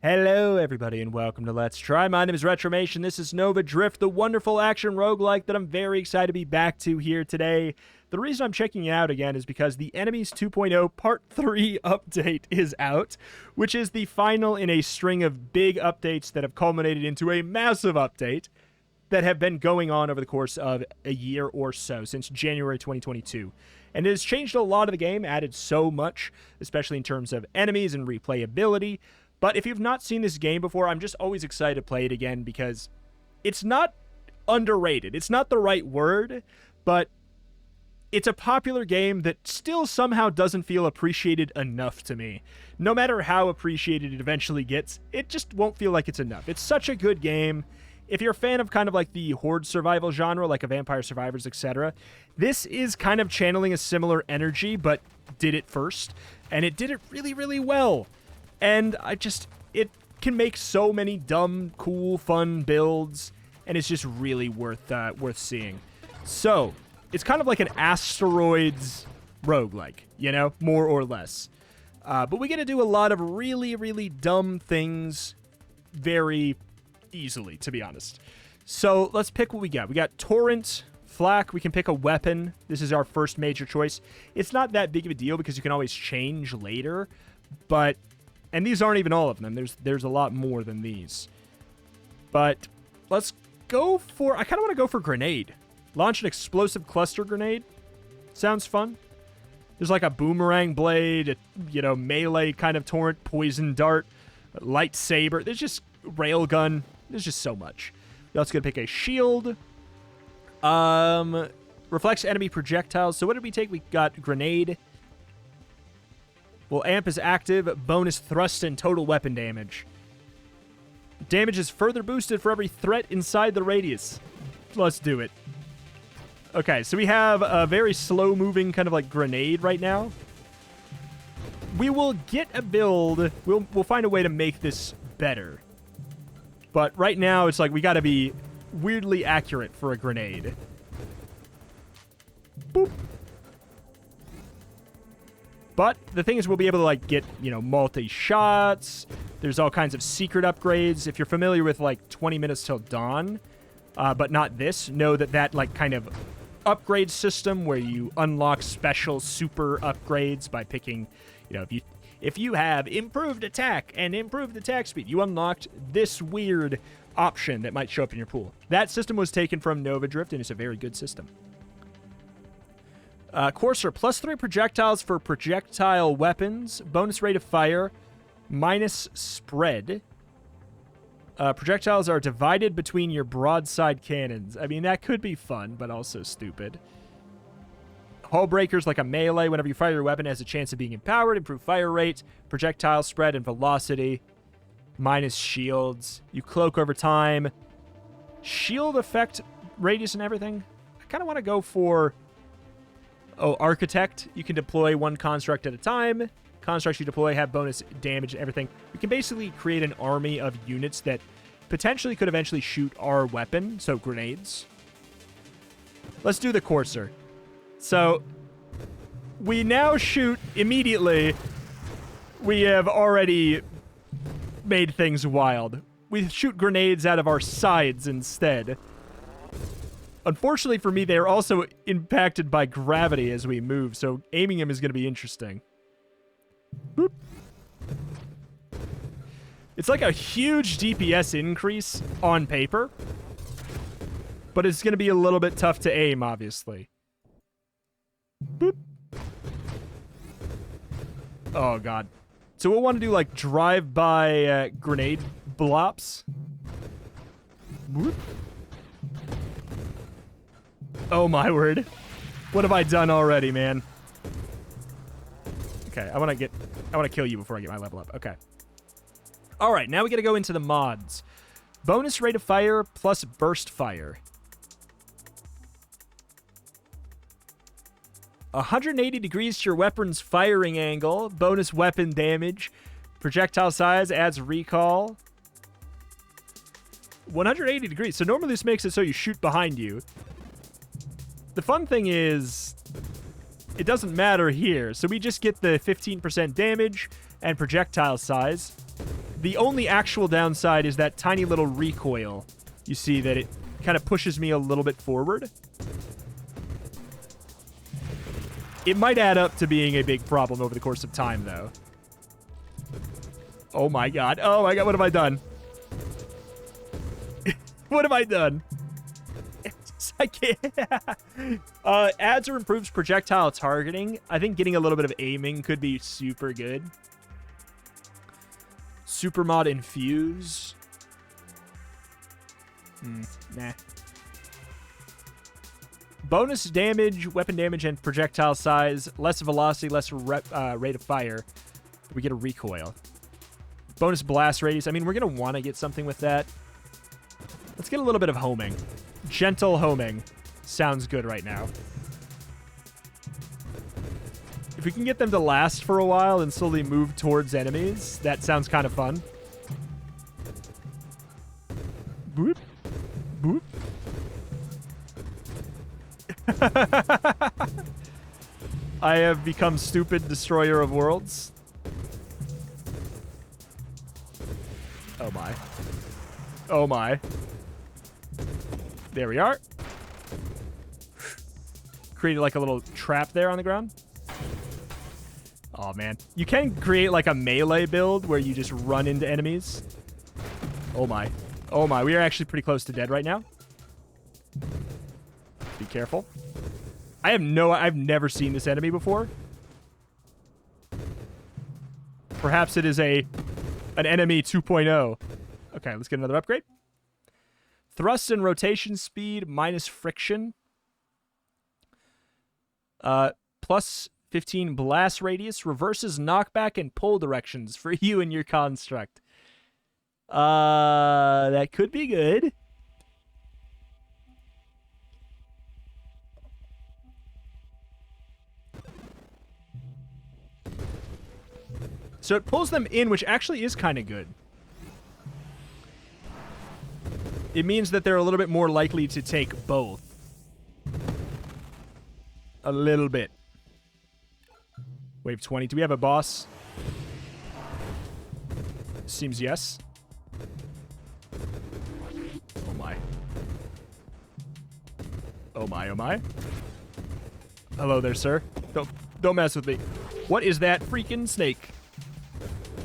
Hello, everybody, and welcome to Let's Try. My name is Retromation. This is Nova Drift, the wonderful action roguelike that I'm very excited to be back to here today. The reason I'm checking it out again is because the Enemies 2.0 Part 3 update is out, which is the final in a string of big updates that have culminated into a massive update that have been going on over the course of a year or so, since January 2022. And it has changed a lot of the game, added so much, especially in terms of enemies and replayability. But if you've not seen this game before, I'm just always excited to play it again because it's not underrated. It's not the right word, but it's a popular game that still somehow doesn't feel appreciated enough to me. No matter how appreciated it eventually gets, it just won't feel like it's enough. It's such a good game. If you're a fan of kind of like the horde survival genre, like a Vampire Survivors, etc., this is kind of channeling a similar energy, but did it first. And it did it really, really well. And it can make so many dumb, cool, fun builds, and it's just really worth seeing. So, it's kind of like an asteroids roguelike, you know, more or less. But we get to do a lot of really, really dumb things very easily, to be honest. So, let's pick what we got. We got Torrent, Flak, we can pick a weapon. This is our first major choice. It's not that big of a deal because you can always change later, but... And these aren't even all of them. There's a lot more than these. But let's go for... I kind of want to go for grenade. Launch an explosive cluster grenade. Sounds fun. There's like a boomerang blade, melee kind of torrent, poison dart, lightsaber. There's just railgun. There's just so much. We're also going to pick a shield. Reflects enemy projectiles. So what did we take? We got grenade. Well, amp is active, bonus thrust and total weapon damage. Damage is further boosted for every threat inside the radius. Let's do it. Okay, so we have a very slow-moving kind of like grenade right now. We will get a build. We'll find a way to make this better. But right now, it's like we got to be weirdly accurate for a grenade. Boop. But the thing is, we'll be able to, like, get, multi-shots. There's all kinds of secret upgrades. If you're familiar with, like, 20 minutes till dawn, but not this, know that, like, kind of upgrade system where you unlock special super upgrades by picking, if you have improved attack and improved attack speed, you unlocked this weird option that might show up in your pool. That system was taken from Nova Drift, and it's a very good system. Courser, +3 projectiles for projectile weapons, bonus rate of fire, minus spread. Projectiles are divided between your broadside cannons. I mean, that could be fun, but also stupid. Hull breakers, like a melee, whenever you fire your weapon, has a chance of being empowered, improve fire rate, projectile spread and velocity, minus shields. You cloak over time. Shield effect, radius and everything. I kind of want to go for... Oh, Architect. You can deploy one construct at a time. Constructs you deploy have bonus damage and everything. You can basically create an army of units that potentially could eventually shoot our weapon, so grenades. Let's do the Courser. So, we now shoot immediately. We have already made things wild. We shoot grenades out of our sides instead. Unfortunately for me, they are also impacted by gravity as we move, so aiming them is going to be interesting. Boop. It's like a huge DPS increase on paper, but it's going to be a little bit tough to aim, obviously. Boop. Oh, God. So we'll want to do, like, drive-by grenade blops. Boop. Oh, my word. What have I done already, man? Okay, I want to kill you before I get my level up. Okay. All right, now we got to go into the mods. Bonus rate of fire plus burst fire. 180 degrees to your weapon's firing angle. Bonus weapon damage. Projectile size adds recall. 180 degrees. So normally this makes it so you shoot behind you. The fun thing is, it doesn't matter here. So we just get the 15% damage and projectile size. The only actual downside is that tiny little recoil. You see that it kind of pushes me a little bit forward. It might add up to being a big problem over the course of time, though. Oh my god. Oh my god, what have I done? What have I done? I can't. Adds or improves projectile targeting. I think getting a little bit of aiming could be super good. Supermod infuse. Nah. Bonus damage, weapon damage, and projectile size. Less velocity, less rate of fire. We get a recoil. Bonus blast radius. I mean, we're going to want to get something with that. Let's get a little bit of homing. Gentle homing. Sounds good right now. If we can get them to last for a while and slowly move towards enemies, that sounds kind of fun. Boop. Boop. I have become stupid destroyer of worlds. Oh my. Oh my. There we are. Created like a little trap there on the ground. Oh man. You can create like a melee build where you just run into enemies. Oh my. Oh my. We are actually pretty close to dead right now. Be careful. I've never seen this enemy before. Perhaps it is an enemy 2.0. Okay, let's get another upgrade. Thrust and rotation speed minus friction. Plus 15 blast radius. Reverses knockback and pull directions for you and your construct. That could be good. So it pulls them in, which actually is kind of good. It means that they're a little bit more likely to take both. A little bit. Wave 20. Do we have a boss? Seems yes. Oh my. Oh my, oh my. Hello there, sir. Don't mess with me. What is that freaking snake?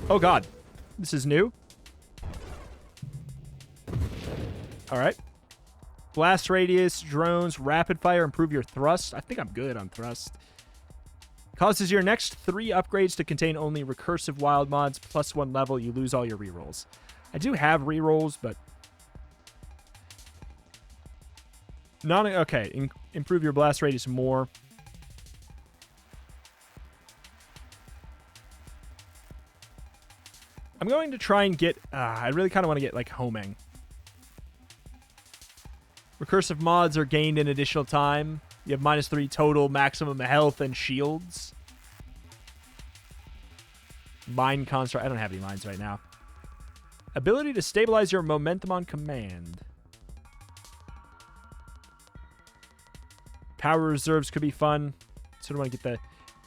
Oh god. This is new. Alright. Blast radius, drones, rapid fire, improve your thrust. I think I'm good on thrust. Causes your next 3 upgrades to contain only recursive wild mods. Plus 1 level, you lose all your rerolls. I do have rerolls, but... Okay, improve your blast radius more. I'm going to try and get... I really kind of want to get, like, homing. Recursive mods are gained in additional time. You have minus 3 total maximum health and shields. Mind construct. I don't have any mines right now. Ability to stabilize your momentum on command. Power reserves could be fun. So I want to get the...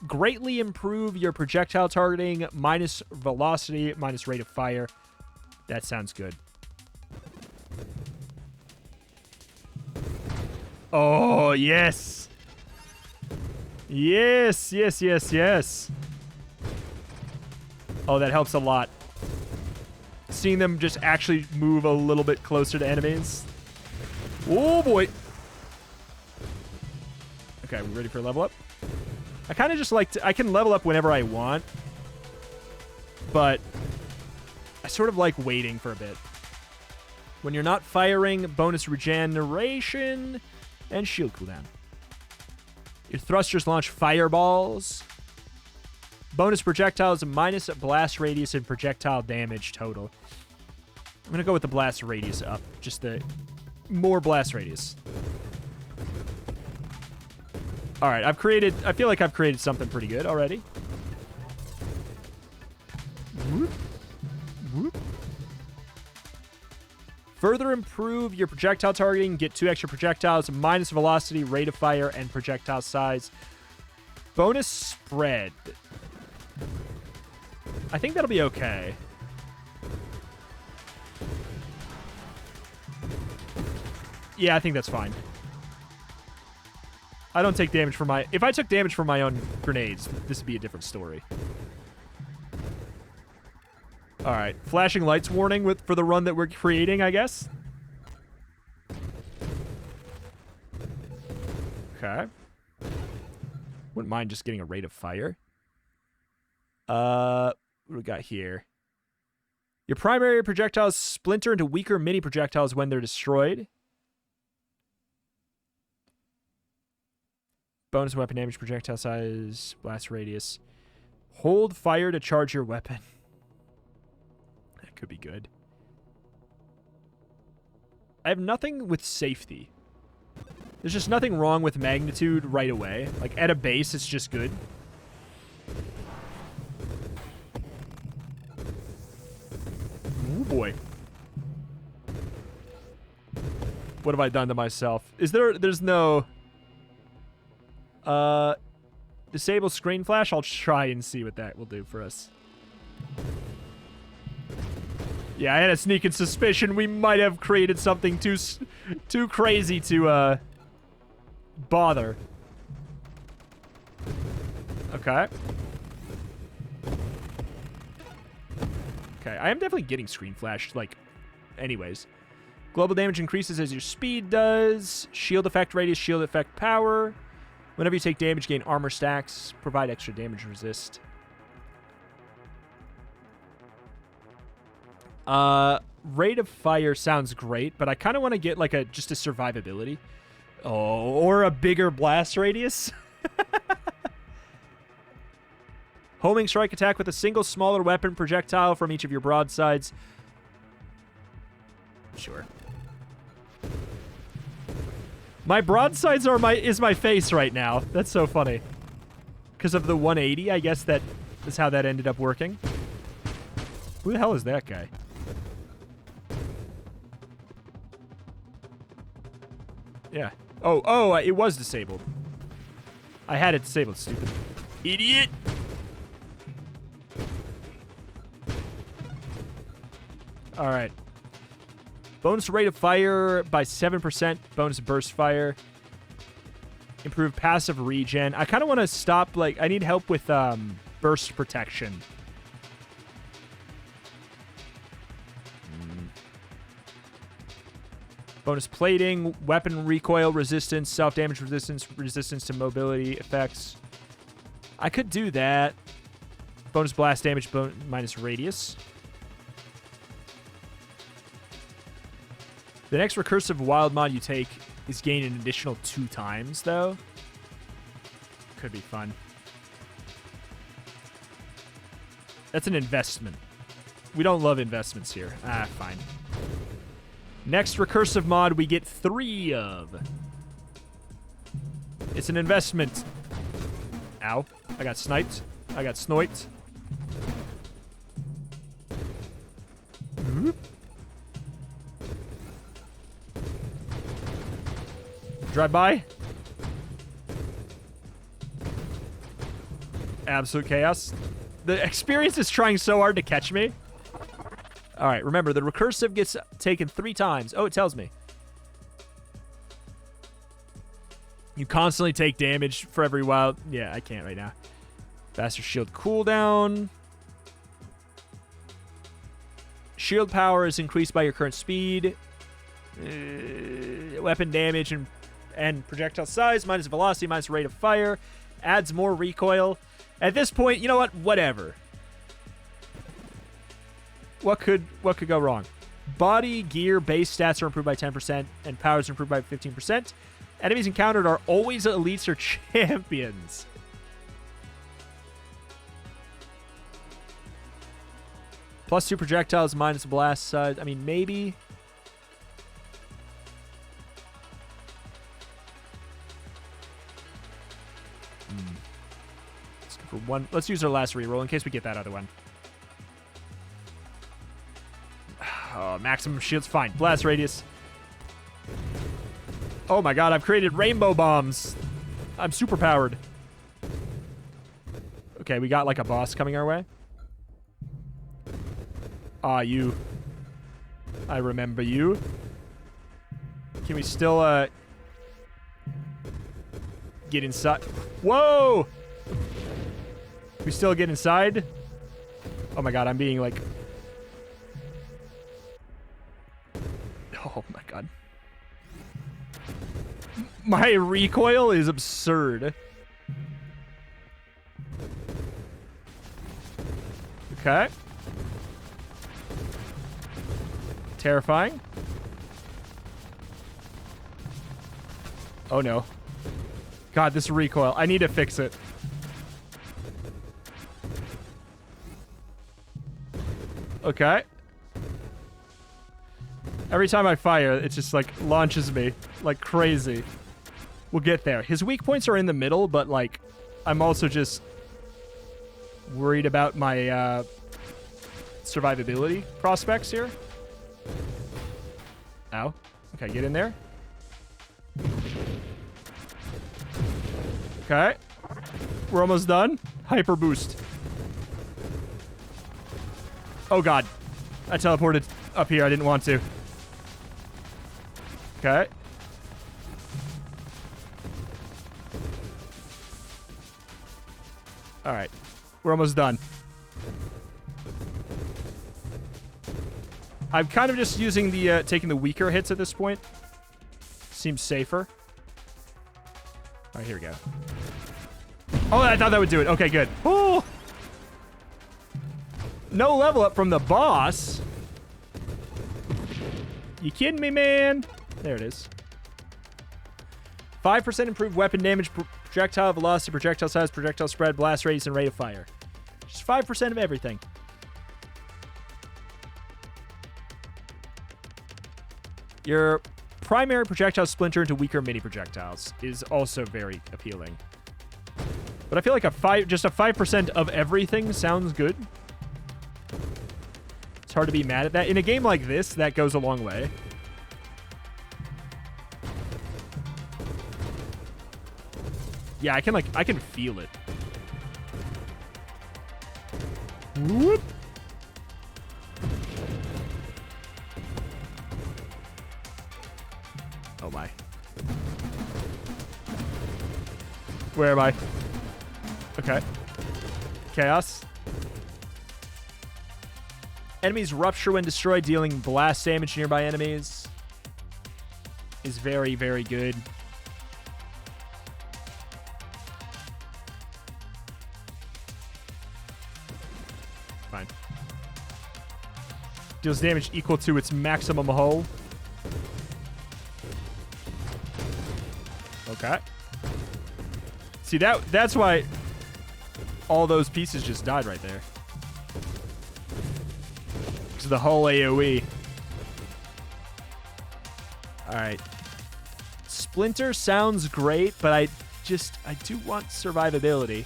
Greatly improve your projectile targeting, minus velocity, minus rate of fire. That sounds good. Oh, yes. Yes, yes, yes, yes. Oh, that helps a lot. Seeing them just actually move a little bit closer to enemies. Oh, boy. Okay, we ready for a level up? I kind of just like to... I can level up whenever I want. But I sort of like waiting for a bit. When you're not firing, bonus regeneration and shield cooldown. Your thrusters launch fireballs. Bonus projectiles minus blast radius and projectile damage total. I'm going to go with the blast radius up. Just the more blast radius. All right, I feel like I've created something pretty good already. Whoop. Whoop. Further improve your projectile targeting. Get 2 extra projectiles, minus velocity, rate of fire, and projectile size. Bonus spread. I think that'll be okay. Yeah, I think that's fine. I don't take damage from my... If I took damage from my own grenades, this would be a different story. Alright. Flashing lights warning for the run that we're creating, I guess. Okay. Wouldn't mind just getting a rate of fire. What do we got here? Your primary projectiles splinter into weaker mini projectiles when they're destroyed. Bonus weapon damage, projectile size, blast radius. Hold fire to charge your weapon. That could be good. I have nothing with safety. There's just nothing wrong with magnitude right away. Like, at a base, it's just good. Oh boy. What have I done to myself? There's no... disable screen flash? I'll try and see what that will do for us. Yeah, I had a sneaking suspicion we might have created something too crazy to, bother. Okay. Okay, I am definitely getting screen flashed, like, anyways. Global damage increases as your speed does. Shield effect radius, shield effect power. Whenever you take damage, gain armor stacks. Provide extra damage resist. Rate of fire sounds great, but I kind of want to get, like, just a survivability. Oh, or a bigger blast radius. Homing strike attack with a single smaller weapon projectile from each of your broadsides. Sure. My broadsides is my face right now. That's so funny. Because of the 180, I guess that is how that ended up working. Who the hell is that guy? Yeah. Oh, it was disabled. I had it disabled, stupid idiot. All right. Bonus rate of fire by 7%. Bonus burst fire. Improve passive regen. I kind of want to stop, like, I need help with burst protection. Bonus plating, weapon recoil resistance, self-damage resistance, resistance to mobility effects. I could do that. Bonus blast damage, minus radius. The next recursive wild mod you take is gained an additional 2 times, though. Could be fun. That's an investment. We don't love investments here. Ah, fine. Next recursive mod we get 3 of. It's an investment. Ow. I got sniped. I got sniped. Drive by. Absolute chaos. The experience is trying so hard to catch me. All right, remember, the recursive gets taken 3 times. Oh, it tells me. You constantly take damage for every wild... Yeah, I can't right now. Faster shield cooldown. Shield power is increased by your current speed. Weapon damage and projectile size, minus velocity, minus rate of fire. Adds more recoil. At this point, you know what? Whatever. What could go wrong? Body, gear, base stats are improved by 10%, and powers are improved by 15%. Enemies encountered are always elites or champions. Plus 2 projectiles, minus blast size. I mean, maybe. Let's go for 1. Let's use our last reroll in case we get that other one. Oh, maximum shield's fine. Blast radius. Oh my god, I've created rainbow bombs. I'm super powered. Okay, we got like a boss coming our way. Ah, you. I remember you. Can we still, get inside? Whoa! We still get inside? Oh my god, I'm being like... Oh my god. My recoil is absurd. Okay. Terrifying. Oh no. God, this recoil. I need to fix it. Okay. Every time I fire, it just, like, launches me like crazy. We'll get there. His weak points are in the middle, but, like, I'm also just worried about my, survivability prospects here. Ow. Okay, get in there. Okay. We're almost done. Hyper boost. Oh, God. I teleported up here. I didn't want to. Okay. All right. We're almost done. I'm kind of just using the, taking the weaker hits at this point. Seems safer. All right, here we go. Oh, I thought that would do it. Okay, good. Oh! No level up from the boss. You kidding me, man? There it is. 5% improved weapon damage, projectile velocity, projectile size, projectile spread, blast radius, and rate of fire. Just 5% of everything. Your primary projectile splinter into weaker mini projectiles is also very appealing. But I feel like just a 5% of everything sounds good. It's hard to be mad at that. In a game like this, that goes a long way. Yeah, I can feel it. Whoop. Oh my. Where am I? Okay. Chaos. Enemies rupture when destroyed, dealing blast damage to nearby enemies. Is very, very good. Fine. Deals damage equal to its maximum hull. Okay. See, that's why all those pieces just died right there. Because of the hull AoE. Alright. Splinter sounds great, but I do want survivability.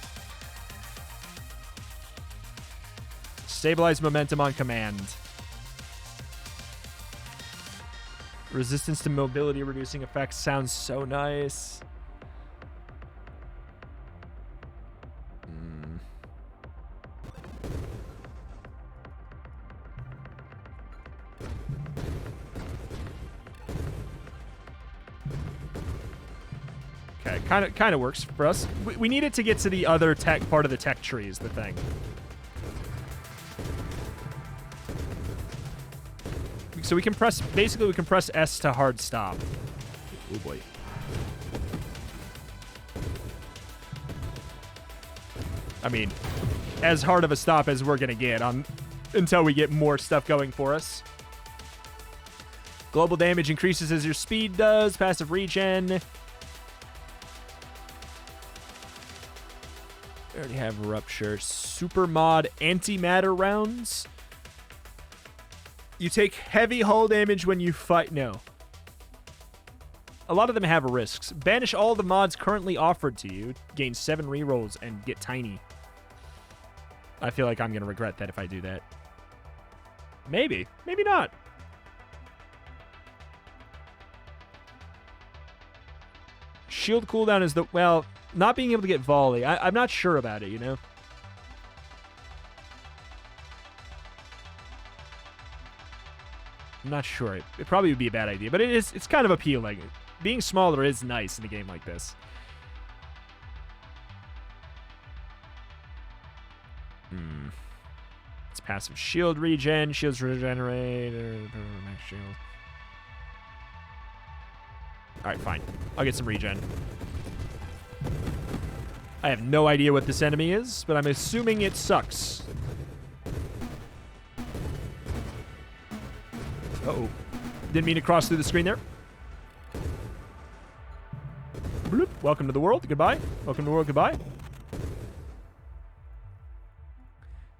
Stabilize momentum on command. Resistance to mobility reducing effects sounds so nice. Okay, kind of works for us. We need it to get to the other tech part of the tech tree is the thing. So we can press, basically we can press S to hard stop. Oh boy. I mean, as hard of a stop as we're gonna get until we get more stuff going for us. Global damage increases as your speed does. Passive regen. We already have Rupture. Super mod antimatter rounds. You take heavy hull damage when you fight. No. A lot of them have risks. Banish all the mods currently offered to you. Gain 7 rerolls and get tiny. I feel like I'm going to regret that if I do that. Maybe. Maybe not. Shield cooldown is the... Well, not being able to get volley. I'm not sure about it, you know? I'm not sure. It probably would be a bad idea, but it's kind of appealing. Being smaller is nice in a game like this. It's passive shield regen, shields regenerate, max shield. Alright, fine. I'll get some regen. I have no idea what this enemy is, but I'm assuming it sucks. Uh-oh. Didn't mean to cross through the screen there. Bloop. Welcome to the world. Goodbye. Welcome to the world. Goodbye.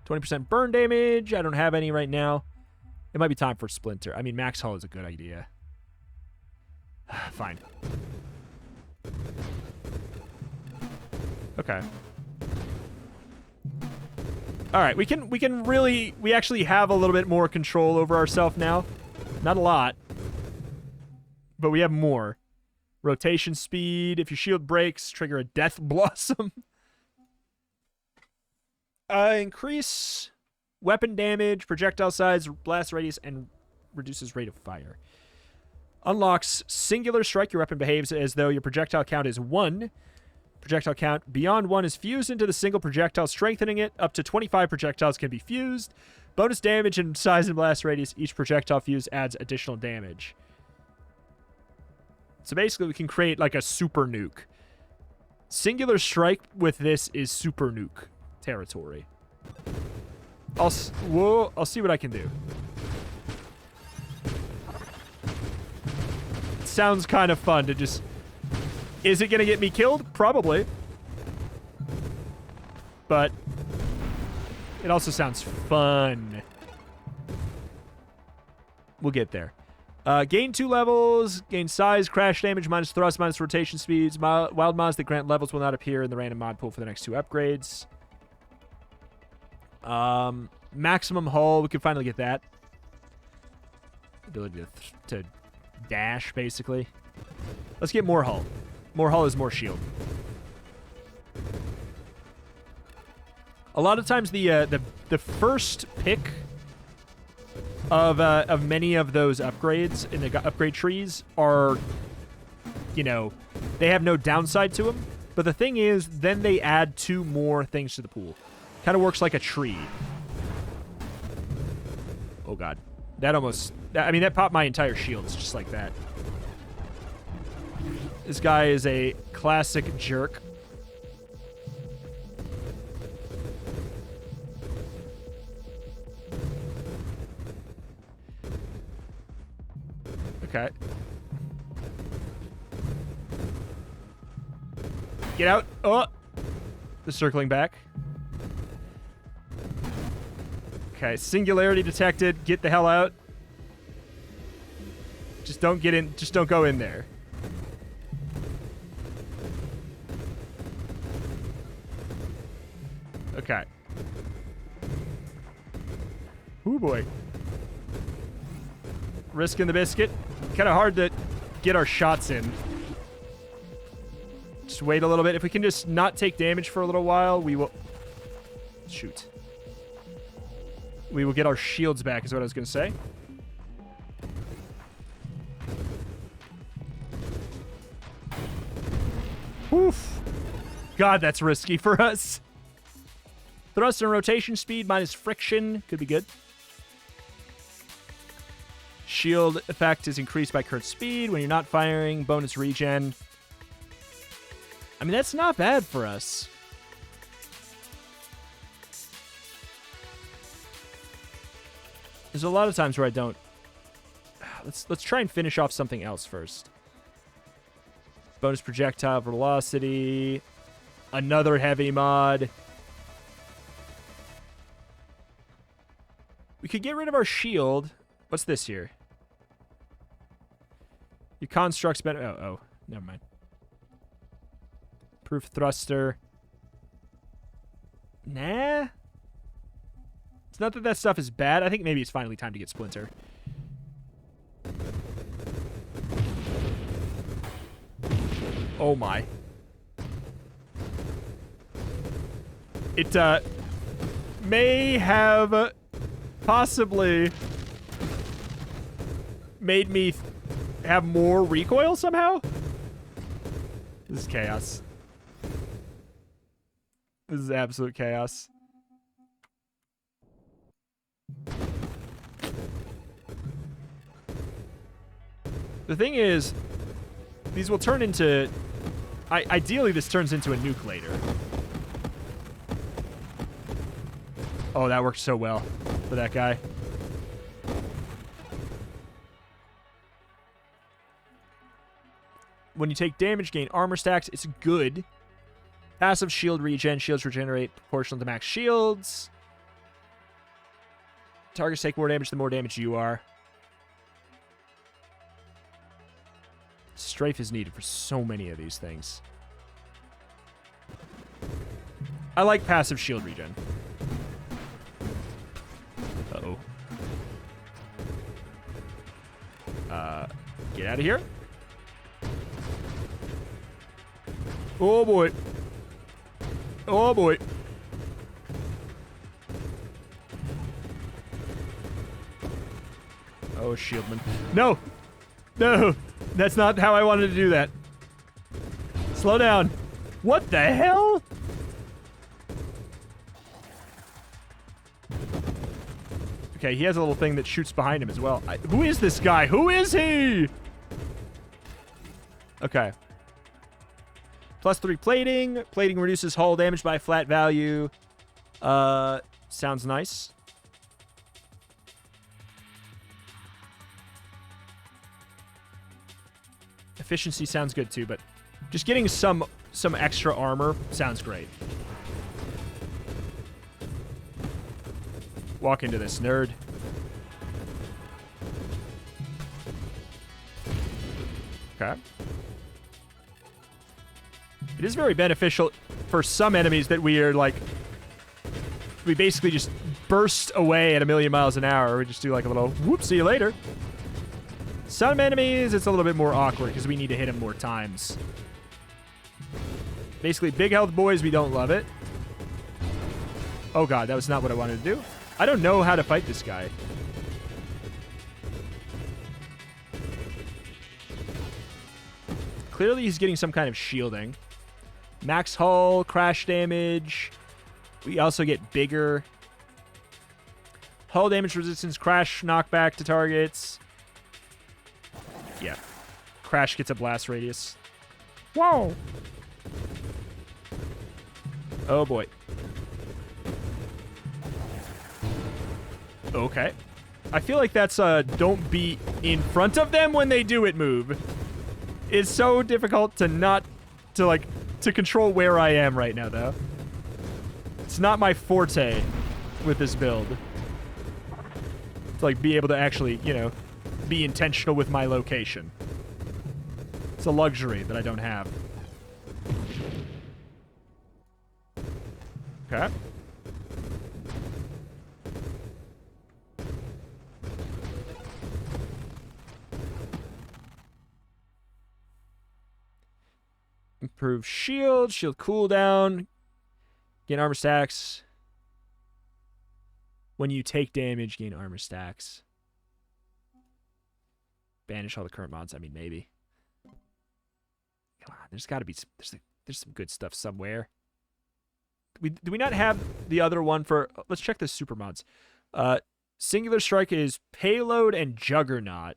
20% burn damage. I don't have any right now. It might be time for Splinter. I mean, Max Hull is a good idea. Fine. Okay. All right, we actually have a little bit more control over ourselves now. Not a lot, but we have more. Rotation speed. If your shield breaks, trigger a Death Blossom. Increase weapon damage, projectile size, blast radius, and reduces rate of fire. Unlocks singular strike. Your weapon behaves as though your projectile count is 1. Projectile count beyond 1 is fused into the single projectile, strengthening it. Up to 25 projectiles can be fused. Bonus damage and size and blast radius. Each projectile fuse adds additional damage. So basically, we can create like a super nuke. Singular strike with this is super nuke territory. I'll see what I can do. It sounds kind of fun to just... Is it going to get me killed? Probably. But it also sounds fun. We'll get there. Gain 2 levels, gain size, crash damage, minus thrust, minus rotation speeds. Wild mods that grant levels will not appear in the random mod pool for the next 2 upgrades. Maximum hull, we can finally get that. Ability to dash, basically. Let's get more hull. More hull is more shield. A lot of times the first pick of many of those upgrades in the upgrade trees are, you know, they have no downside to them. But the thing is, then they add 2 more things to the pool. Kind of works like a tree. Oh god, that almost, I mean, that popped my entire shield. It's just like that. This guy is a classic jerk. Okay. Get out. Oh! The circling back. Okay, singularity detected. Get the hell out. Just don't get in. Just don't go in there. Okay. Ooh, boy. Risking the biscuit. Kind of hard to get our shots in. Just wait a little bit. If we can just not take damage for a little while, we will... Shoot. We will get our shields back, is what I was going to say. Oof. God, that's risky for us. Thrust and rotation speed minus friction. Could be good. Shield effect is increased by current speed when you're not firing. Bonus regen. I mean, that's not bad for us. There's a lot of times where I don't... Let's try and finish off something else first. Bonus projectile velocity. Another heavy mod. We could get rid of our shield. What's this here? Your construct's better. Oh, never mind. Proof thruster. Nah. It's not that that stuff is bad. I think maybe it's finally time to get Splinter. Oh my. It may have possibly made me have more recoil somehow? This is chaos. This is absolute chaos. The thing is, these will turn into... ideally, this turns into a nuke later. Oh, that worked so well for that guy. When you take damage, gain armor stacks. It's good. Passive shield regen. Shields regenerate proportional to max shields. Targets take more damage the more damage you are. Strafe is needed for so many of these things. I like passive shield regen. Uh-oh. Get out of here. Oh, boy. Oh, boy. Oh, Shieldman. No! No! That's not how I wanted to do that. Slow down. What the hell? Okay, he has a little thing that shoots behind him as well. Who is this guy? Who is he? Okay. +3 plating. Plating reduces hull damage by a flat value. Sounds nice. Efficiency sounds good too, but just getting some extra armor sounds great. Walk into this, nerd. Okay. It is very beneficial for some enemies that we are like... We basically just burst away at 1,000,000 miles an hour. We just do like a little, whoop, see you later. Some enemies, it's a little bit more awkward because we need to hit them more times. Basically, big health boys, we don't love it. Oh god, that was not what I wanted to do. I don't know how to fight this guy. Clearly, he's getting some kind of shielding. Max hull, crash damage. We also get bigger. Hull damage resistance, crash knockback to targets. Yeah. Crash gets a blast radius. Whoa! Oh boy. Okay. I feel like that's don't be in front of them when they do it move. It's so difficult to not... to control where I am right now, though. It's not my forte with this build. To, like, be able to actually, you know, be intentional with my location. It's a luxury that I don't have. Okay. Improve shield cooldown. Gain armor stacks. When you take damage, gain armor stacks. Banish all the current mods. I mean, maybe. Come on, there's got to be some, there's some good stuff somewhere. Do we not have the other one for... Let's check the super mods. Singular Strike is Payload and Juggernaut.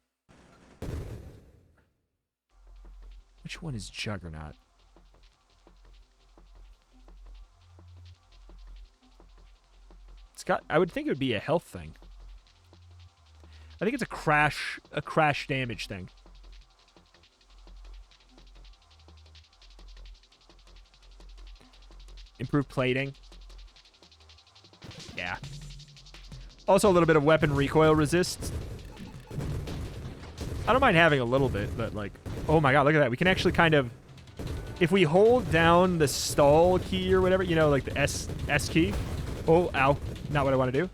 Which one is Juggernaut? It's got... I would think it would be a health thing. I think it's a crash damage thing. Improved plating. Yeah. Also a little bit of weapon recoil resist. I don't mind having a little bit, but like... Oh my god, look at that. We can actually kind of... If we hold down the stall key or whatever, you know, like the S key. Oh, ow. Not what I want to do.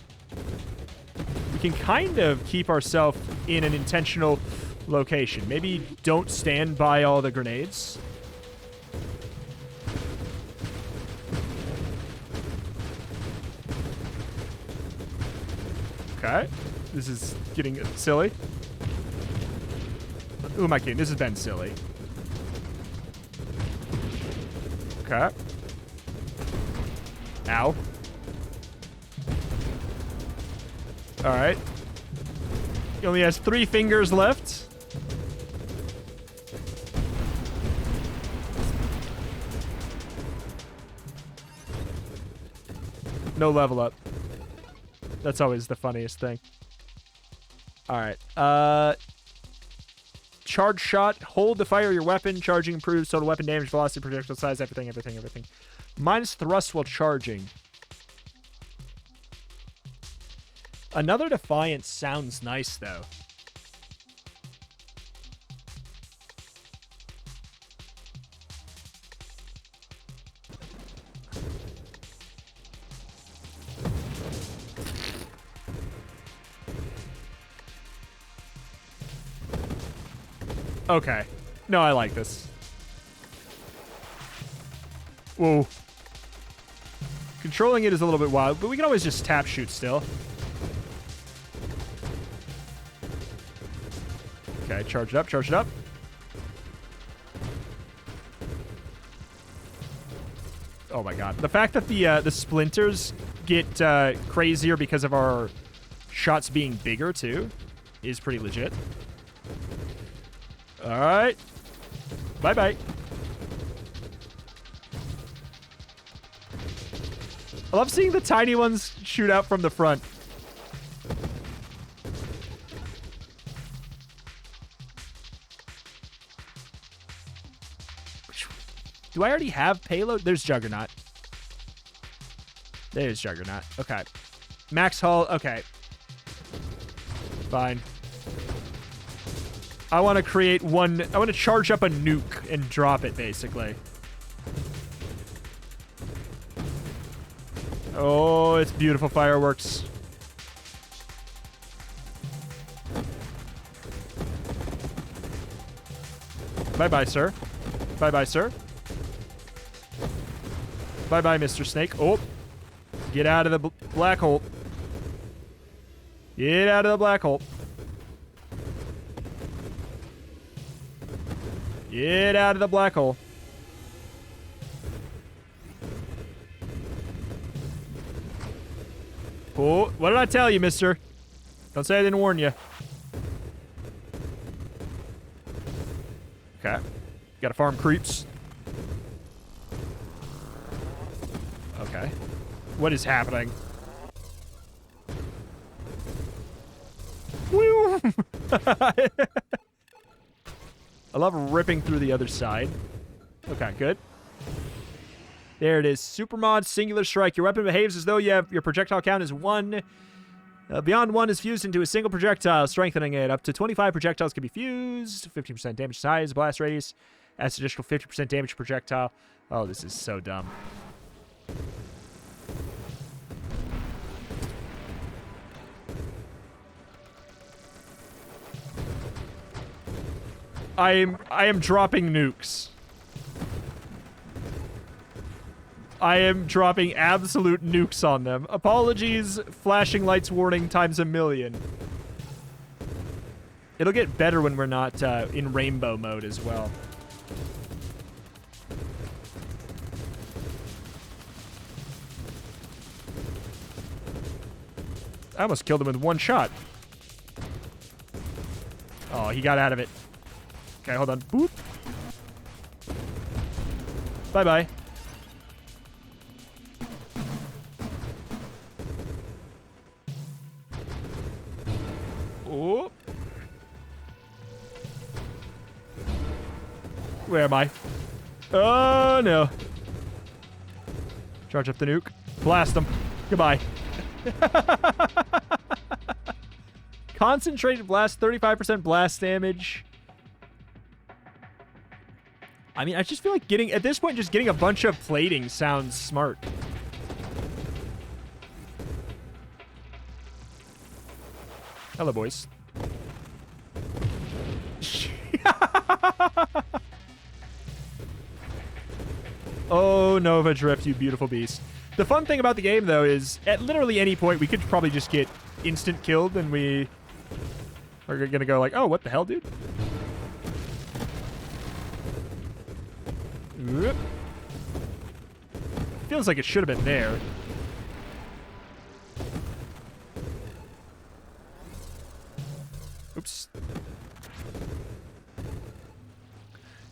We can kind of keep ourselves in an intentional location. Maybe don't stand by all the grenades. Okay. This is getting silly. Who am I kidding? This has been silly. Okay. Ow. Alright. He only has 3 fingers left. No level up. That's always the funniest thing. Alright. Charge shot. Hold to fire your weapon. Charging improves total weapon damage, velocity, projectile size, everything. Minus thrust while charging. Another Defiance sounds nice, though. Okay. No, I like this. Whoa. Controlling it is a little bit wild, but we can always just tap shoot still. Okay, charge it up, charge it up. Oh my god. The fact that the splinters get crazier because of our shots being bigger, too, is pretty legit. Alright. Bye-bye. I love seeing the tiny ones shoot out from the front. Do I already have payload? There's Juggernaut. There's Juggernaut. Okay. Max hull. Okay. Fine. I want to create one. I want to charge up a nuke and drop it, basically. Oh, it's beautiful fireworks. Bye-bye, sir. Bye-bye, sir. Bye-bye, Mr. Snake. Oh. Get out of the black hole. Get out of the black hole. Get out of the black hole. Oh, what did I tell you, mister? Don't say I didn't warn you. Okay. Gotta farm creeps. Okay. What is happening? Woo! I love ripping through the other side. Okay, good. There it is. Supermod Singular Strike. Your weapon behaves as though your projectile count is 1. Beyond 1 is fused into a single projectile, strengthening it. Up to 25 projectiles can be fused. 15% damage size, blast radius. Adds additional 50% damage projectile. Oh, this is so dumb. I am dropping nukes. I am dropping absolute nukes on them. Apologies, flashing lights warning times 1,000,000. It'll get better when we're not in rainbow mode as well. I almost killed him with one shot. Oh, he got out of it. Okay, hold on. Boop. Bye-bye. Oh. Where am I? Oh, no. Charge up the nuke. Blast them. Goodbye. Concentrated blast, 35% blast damage. I mean, I just feel like at this point, just getting a bunch of plating sounds smart. Hello, boys. Oh, Nova Drift, you beautiful beast. The fun thing about the game, though, is at literally any point, we could probably just get instant killed, and we are going to go like, oh, what the hell, dude? Whoop. Feels like it should have been there. Oops.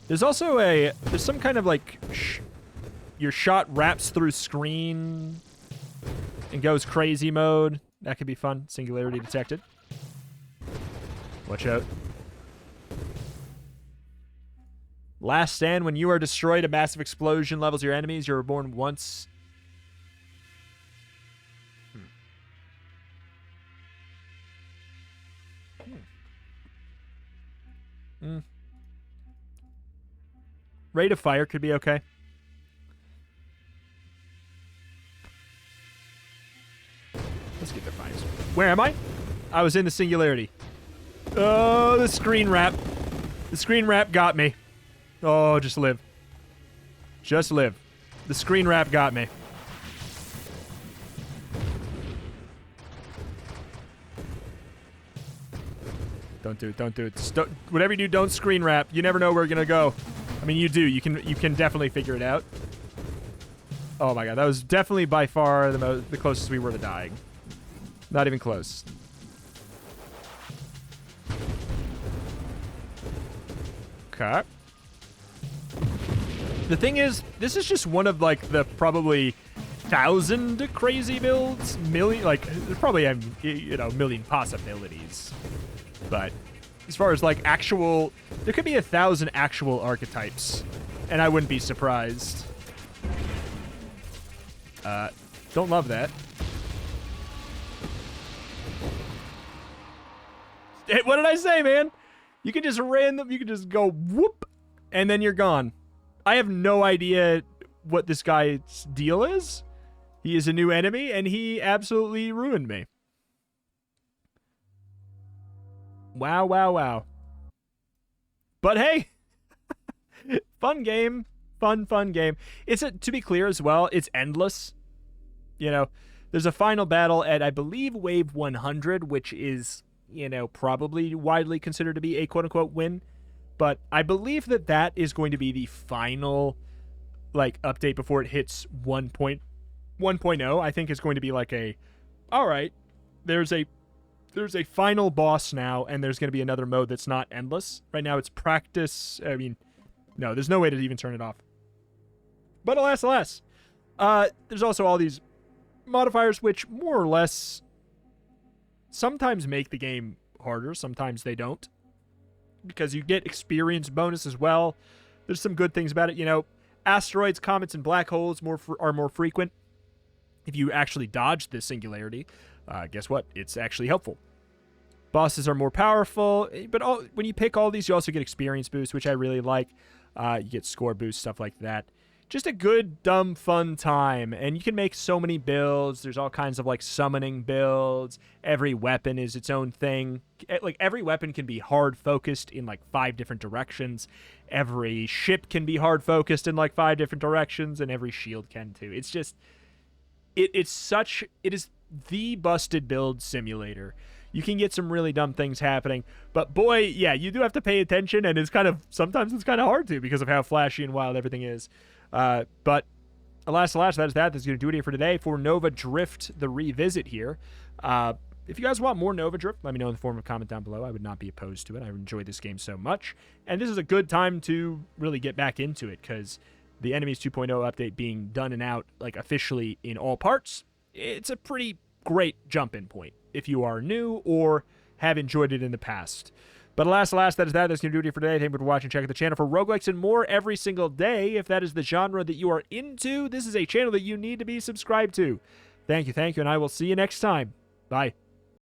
There's also there's some kind of like, your shot wraps through screen and goes crazy mode. That could be fun. Singularity detected. Watch out. Last stand. When you are destroyed, a massive explosion levels your enemies. You're reborn once. Rate of fire could be okay. Let's get the fires. Where am I? I was in the singularity. Oh, the screen wrap. The screen wrap got me. Oh, just live. Just live. The screen wrap got me. Don't do it. Don't do it. Whatever you do, don't screen wrap. You never know where you're gonna go. I mean, you do. You can definitely figure it out. Oh my god, that was definitely by far the closest we were to dying. Not even close. Okay. The thing is, this is just one of like the probably 1,000 crazy builds. There's probably a million possibilities. But as far as like actual, there could be 1,000 actual archetypes, and I wouldn't be surprised. Don't love that. What did I say, man? You can just you can just go whoop, and then you're gone. I have no idea what this guy's deal is. He is a new enemy, and he absolutely ruined me. Wow, wow, wow. But hey, fun game. Fun game. To be clear as well, it's endless. You know, there's a final battle at, I believe, wave 100, which is, probably widely considered to be a quote-unquote win. But I believe that is going to be the final, update before it hits 1.0. I think is going to be all right, there's a final boss now, and there's going to be another mode that's not endless. Right now it's practice. I mean, no, there's no way to even turn it off. But alas, there's also all these modifiers which more or less sometimes make the game harder, sometimes they don't. Because you get experience bonus as well. There's some good things about it. Asteroids, comets, and black holes are more frequent. If you actually dodge the singularity, guess what? It's actually helpful. Bosses are more powerful, but when you pick all these, you also get experience boosts, which I really like. You get score boosts, stuff like that. Just a good, dumb, fun time. And you can make so many builds. There's all kinds of summoning builds. Every weapon is its own thing. Every weapon can be hard focused in 5 different directions. Every ship can be hard focused in 5 different directions, and every shield can too. It's just it is the busted build simulator. You can get some really dumb things happening, but boy, yeah, you do have to pay attention, and sometimes it's kind of hard to because of how flashy and wild everything is. But alas, that is that. That's going to do it here for today for Nova Drift, the revisit here. If you guys want more Nova Drift, let me know in the form of a comment down below. I would not be opposed to it. I enjoyed this game so much. And this is a good time to really get back into it, because the Enemies 2.0 update being done and out, officially in all parts, it's a pretty great jump-in point if you are new or have enjoyed it in the past. But alas, that is that. That's going to do it here for today. Thank you for watching. Check out the channel for roguelikes and more every single day. If that is the genre that you are into, this is a channel that you need to be subscribed to. Thank you, and I will see you next time. Bye.